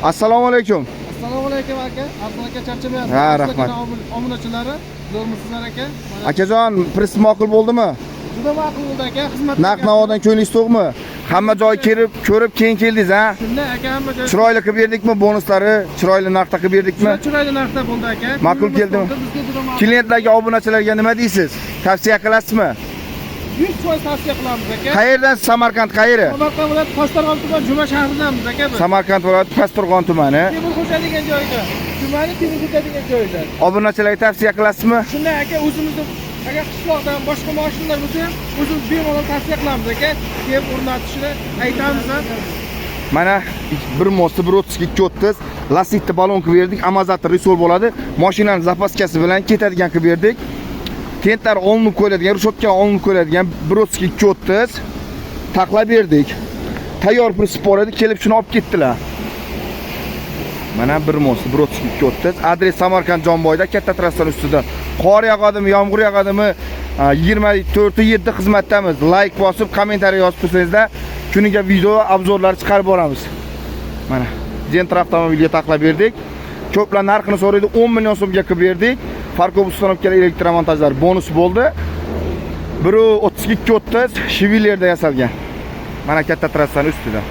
Assalomu alaykum. Assalomu alaykum aka. Aslon aka charchamayapsiz. Ha, rahmat. Omunachilari, zo'rmisizlar aka? Akajon, priz ma'qul bo'ldimi? Juda ma'qul bo'ldi aka. Xizmat. Naq navodan ko'nglingiz to'qmi? Hamma joy ko'rib keyin keldingiz, ha? Shunda aka hamma joy Chiroyli qilib berdikmi bonuslari? Chiroyli narxda qilib berdikmi? chiroyli narxda bo'ldi aka. Ma'qul keldimi? Klientlarga, obunachilarga nima deysiz? Tavsiya qilasizmi? 100% tavsiya qilamiz aka. Qayerdan? Samarqand qayeri? Samarqand viloyati Toshtarg'on tumani Juma shahridanmiz aka biz. Samarqand viloyati Toshtarg'on tumani. Temurxo'ja degan joyda. Tumani Temurxo'ja degan joyda. Obunachilarga tavsiya qilasizmi? Shunda aka o'zimizni agar qishloqdan boshqa mashinalar bo'lsa, o'zimiz bemalol tavsiya qilamiz aka. Kelib o'rnatishni aytamiz ham. Mana 1 mosti 1.32 2.30 lastikni balon qilib berdik. Amazatli risol bo'ladi. Mashinaning zapaskasi bilan ketadigan qilib berdik. Tentlar olinib qo'yiladigan, rushotka olinib qo'yiladigan 1.32 2.30 taqlab berdik. Tayyor priz bor edi, kelib shuni olib ketdilar. Mana 1 mosti 1.32 2.30. Adres Samarqand Jonboyda, katta trassani ustida. Qor yog'adimi, yomg'ir yog'adimi, 24/7 xizmatdamiz. Like bosib, kommentariy yozib qo'ysangizlar, kuniga video obzorlar chiqarib boramiz. Mana Gentra avtomobilga taqlab berdik. Ko'plar narxini so'raydi, 10 million so'mga qilib berdik. Farkov ustanovkalar elektromontajlar bonus bo'ldi. 1.32 2.30 Chevrolet'da yasalgan. Mana katta trassani ustida.